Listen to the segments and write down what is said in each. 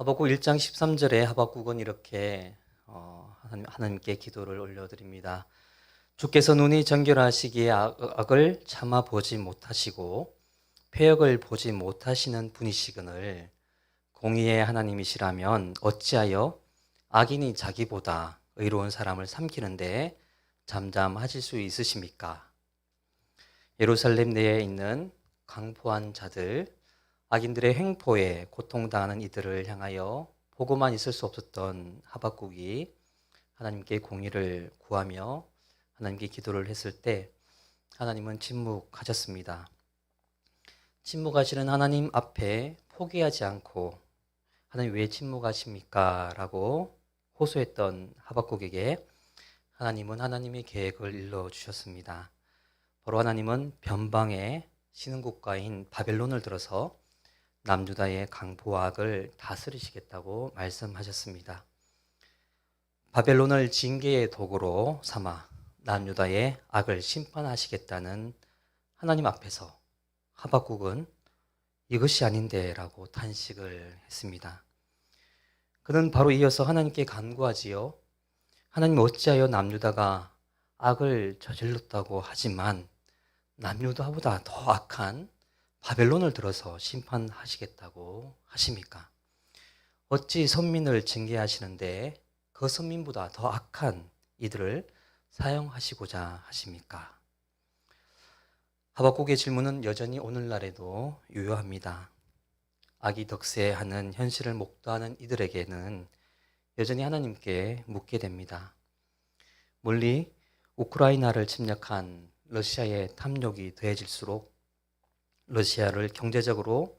하박국 1장 13절에 하박국은 이렇게 하나님께 기도를 올려드립니다. 주께서 눈이 정결하시기에 악을 참아 보지 못하시고 패역을 보지 못하시는 분이시거늘 공의의 하나님이시라면 어찌하여 악인이 자기보다 의로운 사람을 삼키는데 잠잠하실 수 있으십니까? 예루살렘 내에 있는 강포한 자들, 악인들의 횡포에 고통당하는 이들을 향하여 보고만 있을 수 없었던 하박국이 하나님께 공의를 구하며 하나님께 기도를 했을 때 하나님은 침묵하셨습니다. 침묵하시는 하나님 앞에 포기하지 않고 하나님 왜 침묵하십니까? 라고 호소했던 하박국에게 하나님은 하나님의 계획을 일러주셨습니다. 바로 하나님은 변방의 신흥국가인 바벨론을 들어서 남유다의 강포악을 다스리시겠다고 말씀하셨습니다. 바벨론을 징계의 도구로 삼아 남유다의 악을 심판하시겠다는 하나님 앞에서 하박국은 이것이 아닌데 라고 탄식을 했습니다. 그는 바로 이어서 하나님께 간구하지요. 하나님 어찌하여 남유다가 악을 저질렀다고 하지만 남유다보다 더 악한 바벨론을 들어서 심판하시겠다고 하십니까? 어찌 선민을 징계하시는데 그 선민보다 더 악한 이들을 사용하시고자 하십니까? 하박국의 질문은 여전히 오늘날에도 유효합니다. 악이 득세하는 현실을 목도하는 이들에게는 여전히 하나님께 묻게 됩니다. 멀리 우크라이나를 침략한 러시아의 탐욕이 더해질수록 러시아를 경제적으로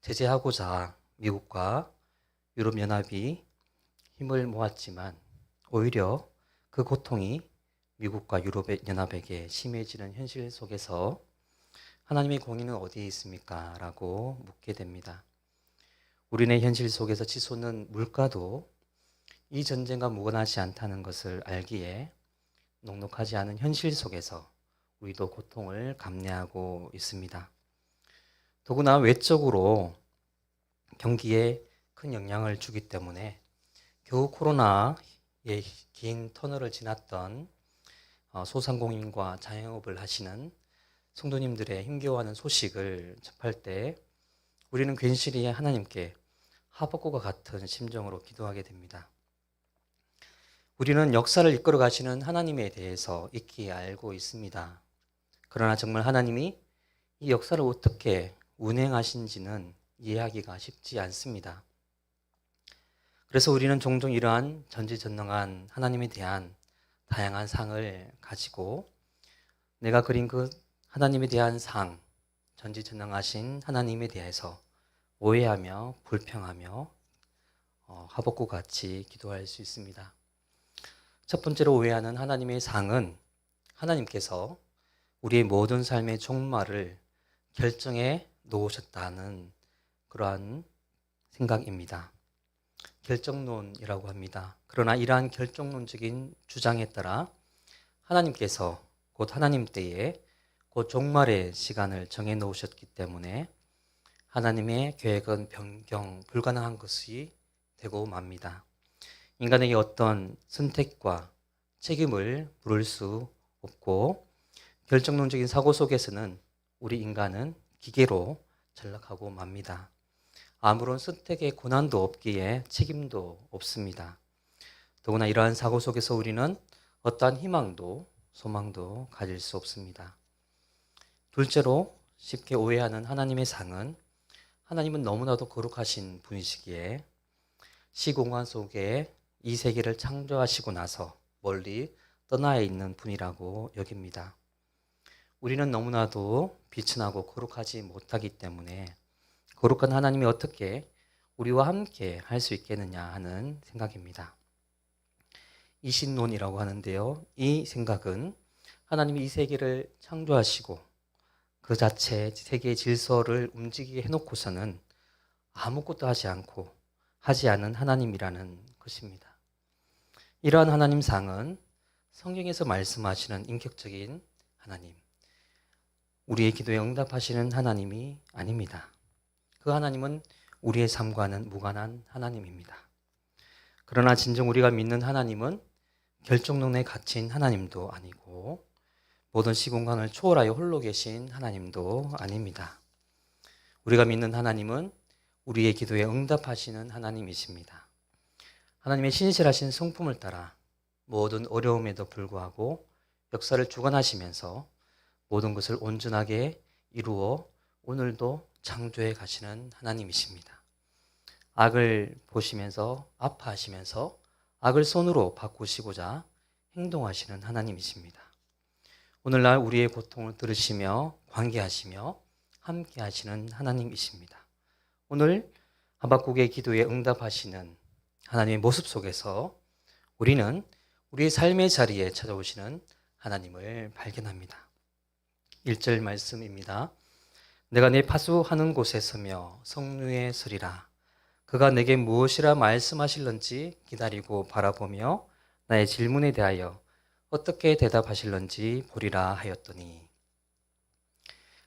제재하고자 미국과 유럽연합이 힘을 모았지만 오히려 그 고통이 미국과 유럽연합에게 심해지는 현실 속에서 하나님의 공의는 어디에 있습니까? 라고 묻게 됩니다. 우리네 현실 속에서 치솟는 물가도 이 전쟁과 무관하지 않다는 것을 알기에 녹록하지 않은 현실 속에서 우리도 고통을 감내하고 있습니다. 더구나 외적으로 경기에 큰 영향을 주기 때문에 겨우 코로나의 긴 터널을 지났던 소상공인과 자영업을 하시는 성도님들의 힘겨워하는 소식을 접할 때 우리는 괜시리 하나님께 하박국과 같은 심정으로 기도하게 됩니다. 우리는 역사를 이끌어 가시는 하나님에 대해서 익히 알고 있습니다. 그러나 정말 하나님이 이 역사를 어떻게 운행하신지는 이해하기가 쉽지 않습니다. 그래서 우리는 종종 이러한 전지전능한 하나님에 대한 다양한 상을 가지고 내가 그린 그 하나님에 대한 상, 전지전능하신 하나님에 대해서 오해하며 불평하며 하박국 같이 기도할 수 있습니다. 첫 번째로 오해하는 하나님의 상은 하나님께서 우리의 모든 삶의 종말을 결정해 놓으셨다는 그러한 생각입니다. 결정론이라고 합니다. 그러나 이러한 결정론적인 주장에 따라 하나님께서 곧 하나님 때에 곧 종말의 시간을 정해 놓으셨기 때문에 하나님의 계획은 변경 불가능한 것이 되고 맙니다. 인간에게 어떤 선택과 책임을 물을 수 없고 결정론적인 사고 속에서는 우리 인간은 기계로 전락하고 맙니다. 아무런 선택의 고난도 없기에 책임도 없습니다. 더구나 이러한 사고 속에서 우리는 어떠한 희망도 소망도 가질 수 없습니다. 둘째로 쉽게 오해하는 하나님의 상은 하나님은 너무나도 거룩하신 분이시기에 시공간 속에 이 세계를 창조하시고 나서 멀리 떠나 있는 분이라고 여깁니다. 우리는 너무나도 비천하고 거룩하지 못하기 때문에 거룩한 하나님이 어떻게 우리와 함께 할 수 있겠느냐 하는 생각입니다. 이신론이라고 하는데요. 이 생각은 하나님이 이 세계를 창조하시고 그 자체 세계의 질서를 움직이게 해놓고서는 아무것도 하지 않고 하지 않은 하나님이라는 것입니다. 이러한 하나님상은 성경에서 말씀하시는 인격적인 하나님, 우리의 기도에 응답하시는 하나님이 아닙니다. 그 하나님은 우리의 삶과는 무관한 하나님입니다. 그러나 진정 우리가 믿는 하나님은 결정론에 갇힌 하나님도 아니고 모든 시공간을 초월하여 홀로 계신 하나님도 아닙니다. 우리가 믿는 하나님은 우리의 기도에 응답하시는 하나님이십니다. 하나님의 신실하신 성품을 따라 모든 어려움에도 불구하고 역사를 주관하시면서 모든 것을 온전하게 이루어 오늘도 창조해 가시는 하나님이십니다. 악을 보시면서 아파하시면서 악을 손으로 바꾸시고자 행동하시는 하나님이십니다. 오늘날 우리의 고통을 들으시며 관계하시며 함께 하시는 하나님이십니다. 오늘 하박국의 기도에 응답하시는 하나님의 모습 속에서 우리는 우리의 삶의 자리에 찾아오시는 하나님을 발견합니다. 1절 말씀입니다. 내가 내 파수하는 곳에 서며 성루에 서리라. 그가 내게 무엇이라 말씀하실런지 기다리고 바라보며 나의 질문에 대하여 어떻게 대답하실런지 보리라 하였더니,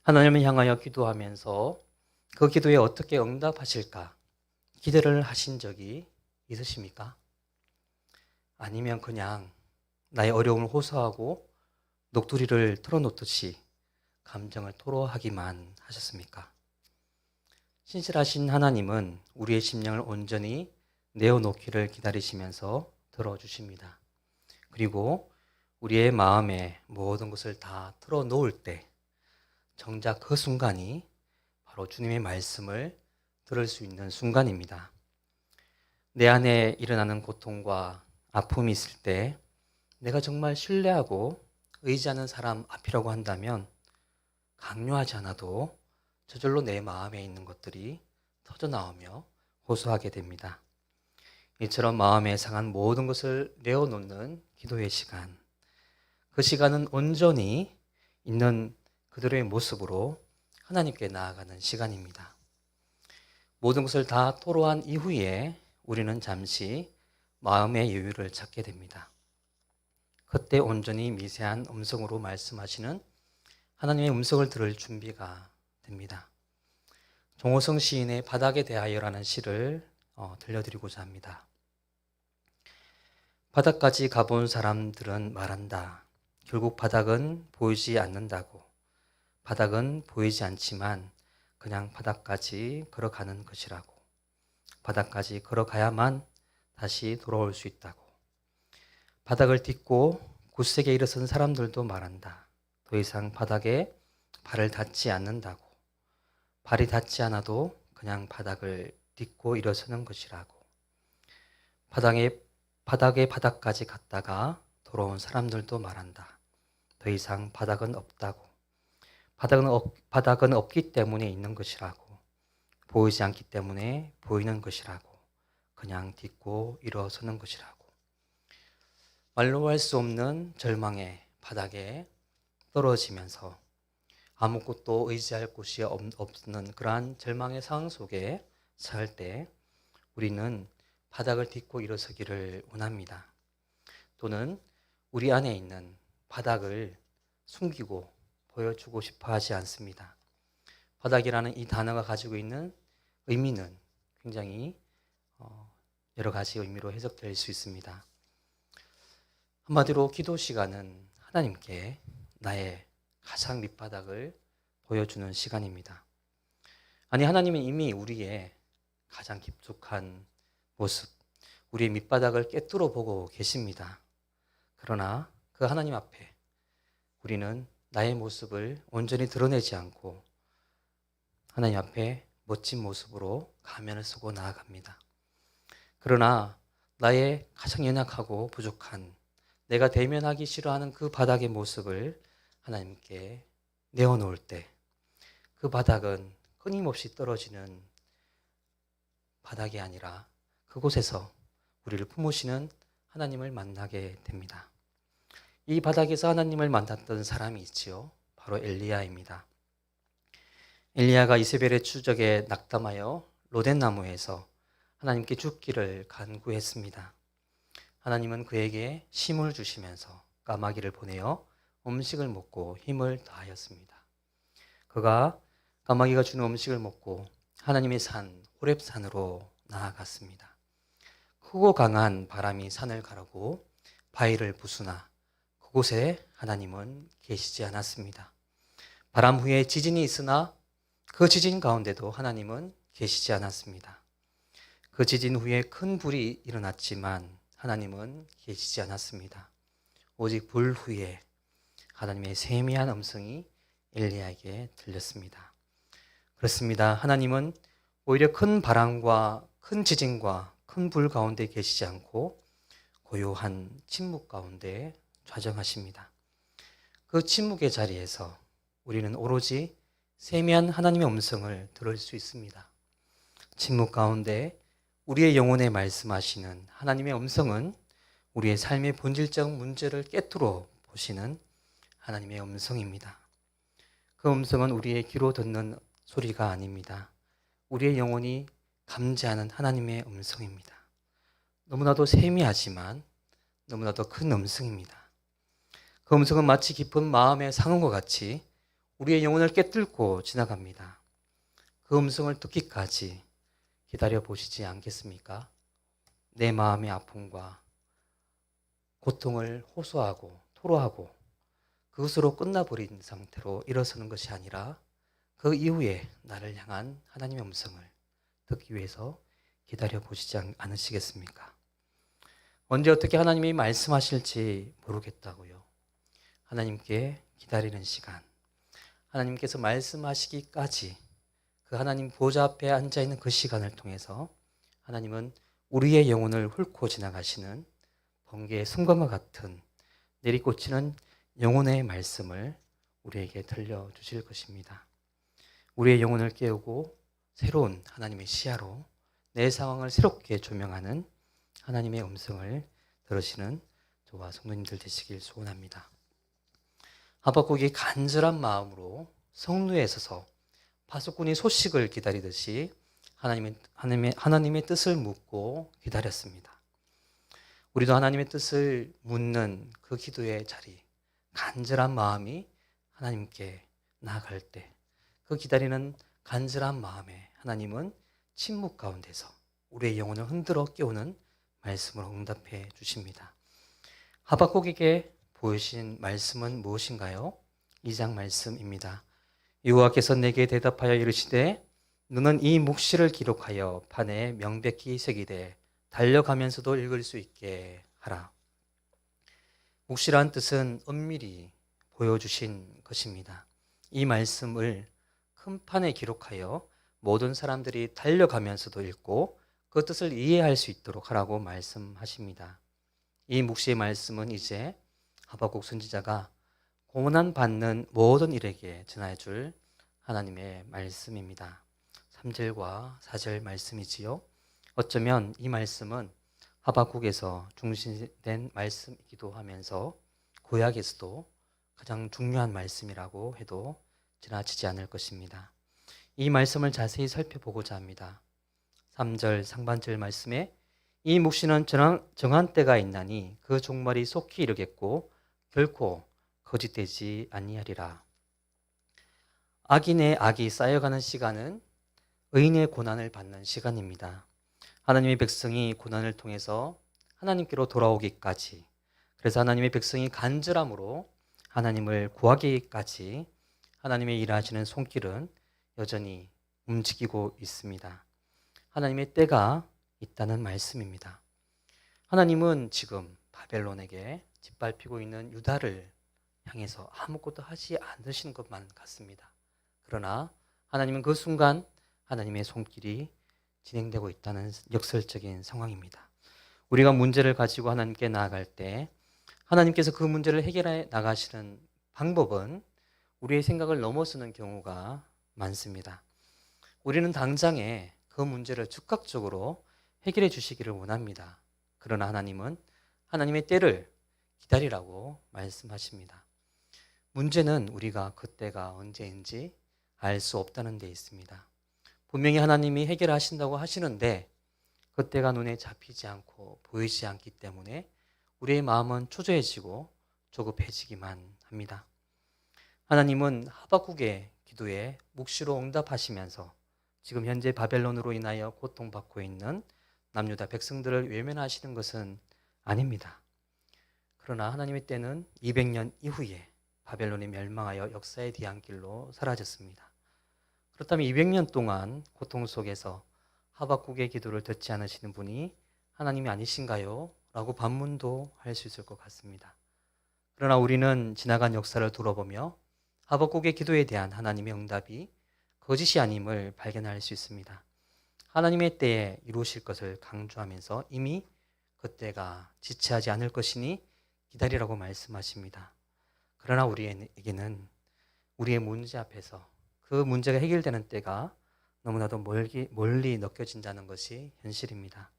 하나님을 향하여 기도하면서 그 기도에 어떻게 응답하실까 기대를 하신 적이 있으십니까? 아니면 그냥 나의 어려움을 호소하고 녹두리를 털어놓듯이 감정을 토로하기만 하셨습니까? 신실하신 하나님은 우리의 심령을 온전히 내어놓기를 기다리시면서 들어주십니다. 그리고 우리의 마음에 모든 것을 다 털어놓을 때 정작 그 순간이 바로 주님의 말씀을 들을 수 있는 순간입니다. 내 안에 일어나는 고통과 아픔이 있을 때 내가 정말 신뢰하고 의지하는 사람 앞이라고 한다면 강요하지 않아도 저절로 내 마음에 있는 것들이 터져나오며 호소하게 됩니다. 이처럼 마음에 상한 모든 것을 내어놓는 기도의 시간, 그 시간은 온전히 있는 그들의 모습으로 하나님께 나아가는 시간입니다. 모든 것을 다 토로한 이후에 우리는 잠시 마음의 여유를 찾게 됩니다. 그때 온전히 미세한 음성으로 말씀하시는 하나님의 음성을 들을 준비가 됩니다. 정호성 시인의 바닥에 대하여라는 시를 들려드리고자 합니다. 바닥까지 가본 사람들은 말한다. 결국 바닥은 보이지 않는다고. 바닥은 보이지 않지만 그냥 바닥까지 걸어가는 것이라고. 바닥까지 걸어가야만 다시 돌아올 수 있다고. 바닥을 딛고 굳세게 일어선 사람들도 말한다. 더 이상 바닥에 발을 닿지 않는다고. 발이 닿지 않아도 그냥 바닥을 딛고 일어서는 것이라고. 바닥에 바닥까지 갔다가 돌아온 사람들도 말한다. 더 이상 바닥은 없다고. 바닥은 없기 때문에 있는 것이라고. 보이지 않기 때문에 보이는 것이라고. 그냥 딛고 일어서는 것이라고. 말로 할 수 없는 절망의 바닥에 떨어지면서 아무것도 의지할 곳이 없는 그러한 절망의 상황 속에 살 때 우리는 바닥을 딛고 일어서기를 원합니다. 또는 우리 안에 있는 바닥을 숨기고 보여주고 싶어 하지 않습니다. 바닥이라는 이 단어가 가지고 있는 의미는 굉장히 여러 가지 의미로 해석될 수 있습니다. 한마디로 기도 시간은 하나님께 나의 가장 밑바닥을 보여주는 시간입니다. 아니, 하나님은 이미 우리의 가장 깊숙한 모습, 우리의 밑바닥을 꿰뚫어 보고 계십니다. 그러나 그 하나님 앞에 우리는 나의 모습을 온전히 드러내지 않고 하나님 앞에 멋진 모습으로 가면을 쓰고 나아갑니다. 그러나 나의 가장 연약하고 부족한, 내가 대면하기 싫어하는 그 바닥의 모습을 하나님께 내어놓을 때 그 바닥은 끊임없이 떨어지는 바닥이 아니라 그곳에서 우리를 품으시는 하나님을 만나게 됩니다. 이 바닥에서 하나님을 만났던 사람이 있지요. 바로 엘리야입니다. 엘리야가 이세벨의 추적에 낙담하여 로덴나무에서 하나님께 죽기를 간구했습니다. 하나님은 그에게 힘을 주시면서 까마귀를 보내어 음식을 먹고 힘을 다하였습니다. 그가 까마귀가 주는 음식을 먹고 하나님의 산 호렙산으로 나아갔습니다. 크고 강한 바람이 산을 가르고 바위를 부수나 그곳에 하나님은 계시지 않았습니다. 바람 후에 지진이 있으나 그 지진 가운데도 하나님은 계시지 않았습니다. 그 지진 후에 큰 불이 일어났지만 하나님은 계시지 않았습니다. 오직 불 후에 하나님의 세미한 음성이 엘리야에게 들렸습니다. 그렇습니다. 하나님은 오히려 큰 바람과 큰 지진과 큰 불 가운데 계시지 않고 고요한 침묵 가운데 좌정하십니다. 그 침묵의 자리에서 우리는 오로지 세미한 하나님의 음성을 들을 수 있습니다. 침묵 가운데 우리의 영혼에 말씀하시는 하나님의 음성은 우리의 삶의 본질적 문제를 꿰뚫어 보시는 하나님의 음성입니다. 그 음성은 우리의 귀로 듣는 소리가 아닙니다. 우리의 영혼이 감지하는 하나님의 음성입니다. 너무나도 세미하지만 너무나도 큰 음성입니다. 그 음성은 마치 깊은 마음의 상음과 같이 우리의 영혼을 꿰뚫고 지나갑니다. 그 음성을 듣기까지 기다려 보시지 않겠습니까? 내 마음의 아픔과 고통을 호소하고 토로하고 그것으로 끝나버린 상태로 일어서는 것이 아니라 그 이후에 나를 향한 하나님의 음성을 듣기 위해서 기다려 보시지 않으시겠습니까? 언제 어떻게 하나님이 말씀하실지 모르겠다고요. 하나님께 기다리는 시간, 하나님께서 말씀하시기까지 그 하나님 보좌 앞에 앉아있는 그 시간을 통해서 하나님은 우리의 영혼을 훑고 지나가시는 번개의 순간과 같은 내리꽂히는 영혼의 말씀을 우리에게 들려주실 것입니다. 우리의 영혼을 깨우고 새로운 하나님의 시야로 내 상황을 새롭게 조명하는 하나님의 음성을 들으시는 저와 성도님들 되시길 소원합니다. 하박국이 간절한 마음으로 성루에 서서 파수꾼이 소식을 기다리듯이 하나님의 뜻을 묻고 기다렸습니다. 우리도 하나님의 뜻을 묻는 그 기도의 자리, 간절한 마음이 하나님께 나아갈 때 그 기다리는 간절한 마음에 하나님은 침묵 가운데서 우리의 영혼을 흔들어 깨우는 말씀으로 응답해 주십니다. 하박국에게 보이신 말씀은 무엇인가요? 2장 말씀입니다. 여호와께서 내게 대답하여 이르시되 너는 이 묵시를 기록하여 판에 명백히 새기되 달려가면서도 읽을 수 있게 하라. 묵시란 뜻은 엄밀히 보여주신 것입니다. 이 말씀을 큰 판에 기록하여 모든 사람들이 달려가면서도 읽고 그 뜻을 이해할 수 있도록 하라고 말씀하십니다. 이 묵시의 말씀은 이제 하박국 선지자가 고난받는 모든 일에게 전해 줄 하나님의 말씀입니다. 3절과 4절 말씀이지요. 어쩌면 이 말씀은 하박국에서 중심된 말씀이기도 하면서 구약에서도 가장 중요한 말씀이라고 해도 지나치지 않을 것입니다. 이 말씀을 자세히 살펴보고자 합니다. 3절 상반절 말씀에 이 묵시는 정한 때가 있나니 그 종말이 속히 이르겠고 결코 거짓되지 아니하리라. 악인의 악이 쌓여가는 시간은 의인의 고난을 받는 시간입니다. 하나님의 백성이 고난을 통해서 하나님께로 돌아오기까지, 그래서 하나님의 백성이 간절함으로 하나님을 구하기까지 하나님의 일하시는 손길은 여전히 움직이고 있습니다. 하나님의 때가 있다는 말씀입니다. 하나님은 지금 바벨론에게 짓밟히고 있는 유다를 향해서 아무것도 하지 않으신 것만 같습니다. 그러나 하나님은 그 순간 하나님의 손길이 진행되고 있다는 역설적인 상황입니다. 우리가 문제를 가지고 하나님께 나아갈 때 하나님께서 그 문제를 해결해 나가시는 방법은 우리의 생각을 넘어서는 경우가 많습니다. 우리는 당장에 그 문제를 즉각적으로 해결해 주시기를 원합니다. 그러나 하나님은 하나님의 때를 기다리라고 말씀하십니다. 문제는 우리가 그때가 언제인지 알 수 없다는 데 있습니다. 분명히 하나님이 해결하신다고 하시는데 그때가 눈에 잡히지 않고 보이지 않기 때문에 우리의 마음은 초조해지고 조급해지기만 합니다. 하나님은 하박국의 기도에 묵시로 응답하시면서 지금 현재 바벨론으로 인하여 고통받고 있는 남유다 백성들을 외면하시는 것은 아닙니다. 그러나 하나님의 때는 200년 이후에 바벨론이 멸망하여 역사의 뒤안길로 사라졌습니다. 그렇다면 200년 동안 고통 속에서 하박국의 기도를 듣지 않으시는 분이 하나님이 아니신가요? 라고 반문도 할 수 있을 것 같습니다. 그러나 우리는 지나간 역사를 돌아보며 하박국의 기도에 대한 하나님의 응답이 거짓이 아님을 발견할 수 있습니다. 하나님의 때에 이루실 것을 강조하면서 이미 그때가 지체하지 않을 것이니 기다리라고 말씀하십니다. 그러나 우리에게는 우리의 문제 앞에서 그 문제가 해결되는 때가 너무나도 멀리 느껴진다는 것이 현실입니다.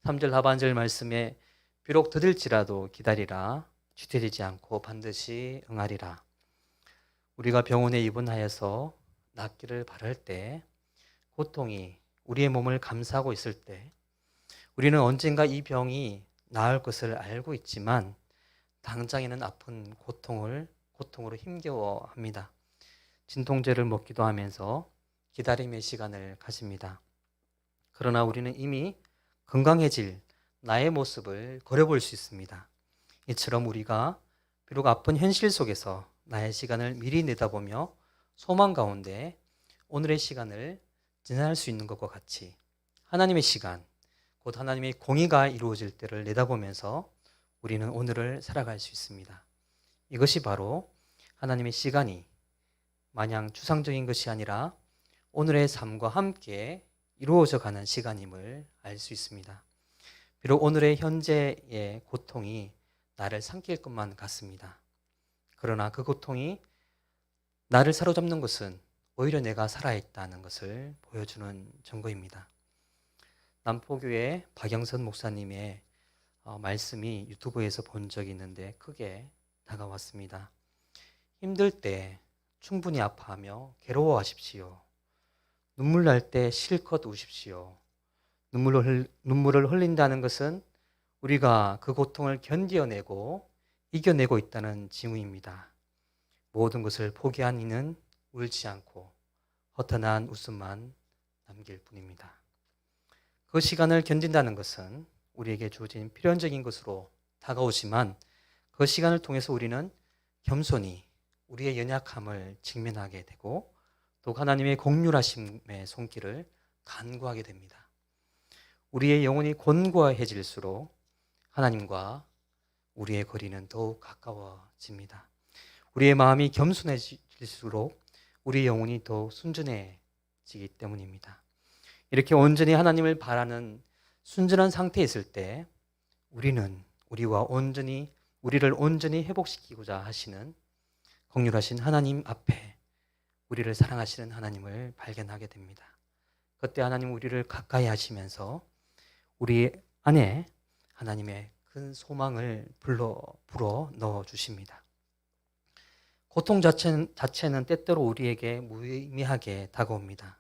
3절 하반절 말씀에 비록 더딜지라도 기다리라, 주저되지 않고 반드시 응하리라. 우리가 병원에 입원하여서 낫기를 바랄 때, 고통이 우리의 몸을 감싸고 있을 때, 우리는 언젠가 이 병이 나을 것을 알고 있지만 당장에는 아픈 고통으로 힘겨워합니다. 진통제를 먹기도 하면서 기다림의 시간을 가집니다. 그러나 우리는 이미 건강해질 나의 모습을 그려볼 수 있습니다. 이처럼 우리가 비록 아픈 현실 속에서 나의 시간을 미리 내다보며 소망 가운데 오늘의 시간을 지날 수 있는 것과 같이 하나님의 시간, 곧 하나님의 공의가 이루어질 때를 내다보면서 우리는 오늘을 살아갈 수 있습니다. 이것이 바로 하나님의 시간이 마냥 추상적인 것이 아니라 오늘의 삶과 함께 이루어져 가는 시간임을 알 수 있습니다. 비록 오늘의 현재의 고통이 나를 삼킬 것만 같습니다. 그러나 그 고통이 나를 사로잡는 것은 오히려 내가 살아있다는 것을 보여주는 증거입니다. 남포교회 박영선 목사님의 말씀이 유튜브에서 본 적이 있는데 크게 다가왔습니다. 힘들 때 충분히 아파하며 괴로워하십시오. 눈물 날 때 실컷 우십시오. 눈물을 흘린다는 것은 우리가 그 고통을 견뎌내고 이겨내고 있다는 징후입니다. 모든 것을 포기한 이는 울지 않고 허탄한 웃음만 남길 뿐입니다. 그 시간을 견딘다는 것은 우리에게 주어진 필연적인 것으로 다가오지만 그 시간을 통해서 우리는 겸손히 우리의 연약함을 직면하게 되고 또 하나님의 공률하심의 손길을 간구하게 됩니다. 우리의 영혼이 곤고해질수록 하나님과 우리의 거리는 더욱 가까워집니다. 우리의 마음이 겸손해질수록 우리의 영혼이 더욱 순전해지기 때문입니다. 이렇게 온전히 하나님을 바라는 순전한 상태에 있을 때 우리는 우리를 온전히 회복시키고자 하시는 긍휼하신 하나님 앞에 우리를 사랑하시는 하나님을 발견하게 됩니다. 그때 하나님 우리를 가까이 하시면서 우리 안에 하나님의 큰 소망을 불어 넣어 주십니다. 고통 자체는 때때로 우리에게 무의미하게 다가옵니다.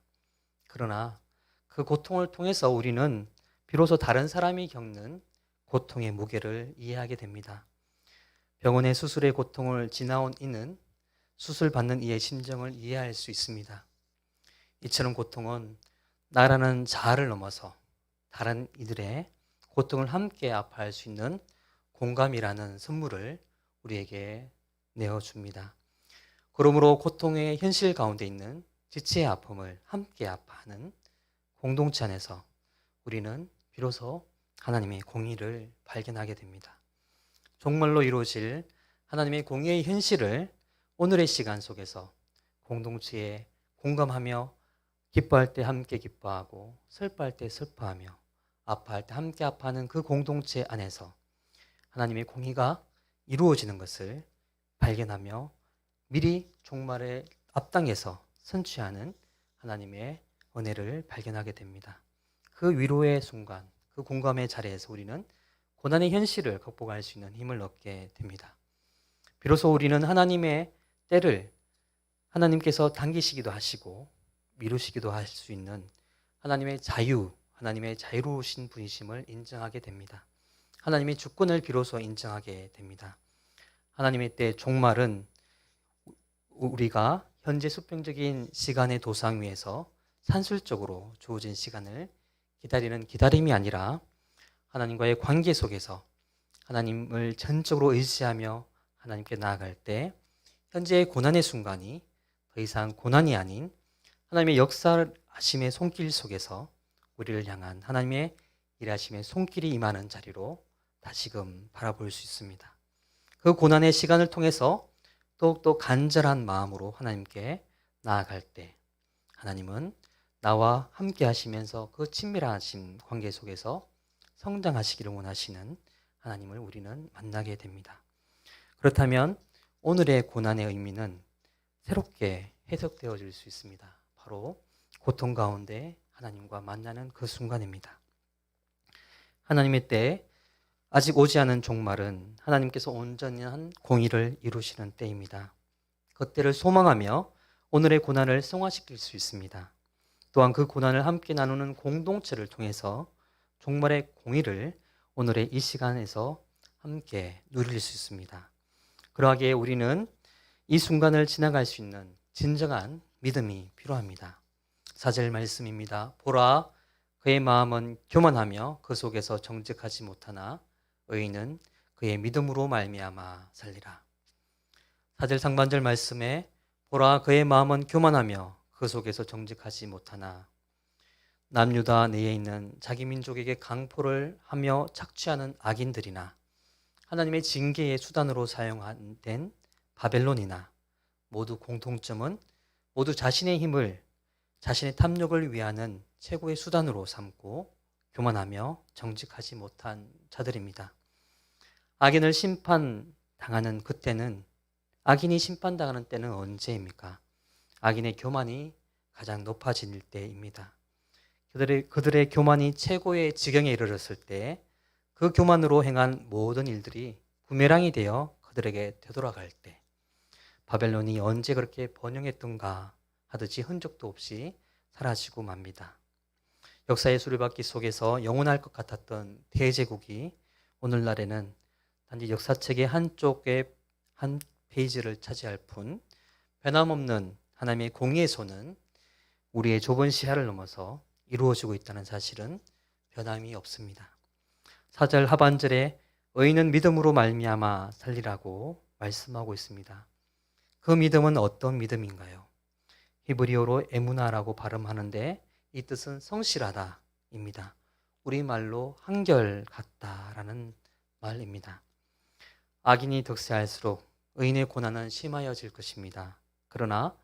그러나 그 고통을 통해서 우리는 비로소 다른 사람이 겪는 고통의 무게를 이해하게 됩니다. 병원의 수술의 고통을 지나온 이는 수술받는 이의 심정을 이해할 수 있습니다. 이처럼 고통은 나라는 자아를 넘어서 다른 이들의 고통을 함께 아파할 수 있는 공감이라는 선물을 우리에게 내어줍니다. 그러므로 고통의 현실 가운데 있는 지체의 아픔을 함께 아파하는 공동체 안에서 우리는 비로소 하나님의 공의를 발견하게 됩니다. 정말로 이루어질 하나님의 공의의 현실을 오늘의 시간 속에서 공동체에 공감하며 기뻐할 때 함께 기뻐하고 슬퍼할 때 슬퍼하며 아파할 때 함께 아파하는 그 공동체 안에서 하나님의 공의가 이루어지는 것을 발견하며 미리 종말의 앞당에서 선취하는 하나님의 은혜를 발견하게 됩니다. 그 위로의 순간, 그 공감의 자리에서 우리는 고난의 현실을 극복할 수 있는 힘을 얻게 됩니다. 비로소 우리는 하나님의 때를 하나님께서 당기시기도 하시고 미루시기도 할 수 있는 하나님의 자유로우신 분이심을 인정하게 됩니다. 하나님의 주권을 비로소 인정하게 됩니다. 하나님의 때 종말은 우리가 현재 수평적인 시간의 도상 위에서 산술적으로 주어진 시간을 기다리는 기다림이 아니라 하나님과의 관계 속에서 하나님을 전적으로 의지하며 하나님께 나아갈 때 현재의 고난의 순간이 더 이상 고난이 아닌 하나님의 역사하심의 손길 속에서 우리를 향한 하나님의 일하심의 손길이 임하는 자리로 다시금 바라볼 수 있습니다. 그 고난의 시간을 통해서 더욱더 간절한 마음으로 하나님께 나아갈 때 하나님은 나와 함께 하시면서 그 친밀하신 관계 속에서 성장하시기를 원하시는 하나님을 우리는 만나게 됩니다. 그렇다면 오늘의 고난의 의미는 새롭게 해석되어질 수 있습니다. 바로 고통 가운데 하나님과 만나는 그 순간입니다. 하나님의 때에 아직 오지 않은 종말은 하나님께서 온전한 공의를 이루시는 때입니다. 그 때를 소망하며 오늘의 고난을 승화시킬 수 있습니다. 또한 그 고난을 함께 나누는 공동체를 통해서 종말의 공의를 오늘의 이 시간에서 함께 누릴 수 있습니다. 그러하기에 우리는 이 순간을 지나갈 수 있는 진정한 믿음이 필요합니다. 4절 말씀입니다. 보라, 그의 마음은 교만하며 그 속에서 정직하지 못하나 의인은 그의 믿음으로 말미암아 살리라. 4절 상반절 말씀에 보라, 그의 마음은 교만하며 그 속에서 정직하지 못하나 남유다 내에 있는 자기 민족에게 강포를 하며 착취하는 악인들이나 하나님의 징계의 수단으로 사용된 바벨론이나 모두 공통점은 모두 자신의 힘을 자신의 탐욕을 위하는 최고의 수단으로 삼고 교만하며 정직하지 못한 자들입니다. 악인을 심판당하는 그때는 악인이 심판당하는 때는 언제입니까? 악인의 교만이 가장 높아질 때입니다. 그들의 교만이 최고의 지경에 이르렀을 때 그 교만으로 행한 모든 일들이 부메랑이 되어 그들에게 되돌아갈 때 바벨론이 언제 그렇게 번영했던가 하듯이 흔적도 없이 사라지고 맙니다. 역사의 수레바퀴 속에서 영원할 것 같았던 대제국이 오늘날에는 단지 역사책의 한쪽에 한 페이지를 차지할 뿐 변함없는 하나님의 공의의 손은 우리의 좁은 시야를 넘어서 이루어지고 있다는 사실은 변함이 없습니다. 4절 하반절에 의인은 믿음으로 말미암아 살리라고 말씀하고 있습니다. 그 믿음은 어떤 믿음인가요? 히브리어로 에무나라고 발음하는데 이 뜻은 성실하다입니다. 우리말로 한결같다라는 말입니다. 악인이 득세할수록 의인의 고난은 심하여질 것입니다. 그러나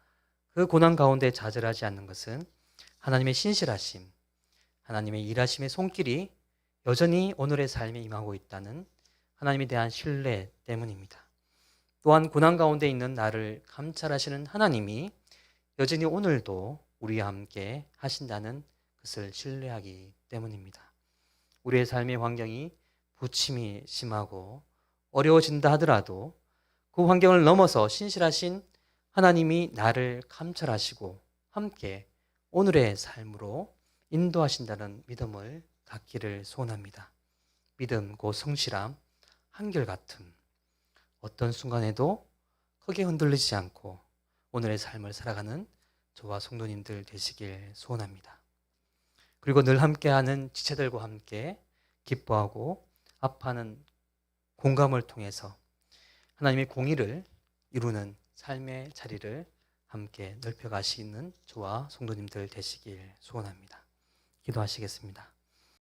그 고난 가운데 좌절하지 않는 것은 하나님의 신실하심, 하나님의 일하심의 손길이 여전히 오늘의 삶에 임하고 있다는 하나님에 대한 신뢰 때문입니다. 또한 고난 가운데 있는 나를 감찰하시는 하나님이 여전히 오늘도 우리와 함께 하신다는 것을 신뢰하기 때문입니다. 우리의 삶의 환경이 부침이 심하고 어려워진다 하더라도 그 환경을 넘어서 신실하신 하나님이 나를 감찰하시고 함께 오늘의 삶으로 인도하신다는 믿음을 갖기를 소원합니다. 믿음, 곧 성실함, 한결같음. 어떤 순간에도 크게 흔들리지 않고 오늘의 삶을 살아가는 저와 성도님들 되시길 소원합니다. 그리고 늘 함께하는 지체들과 함께 기뻐하고 아파하는 공감을 통해서 하나님의 공의를 이루는 삶의 자리를 함께 넓혀가시는 저와 성도님들 되시길 소원합니다. 기도하시겠습니다.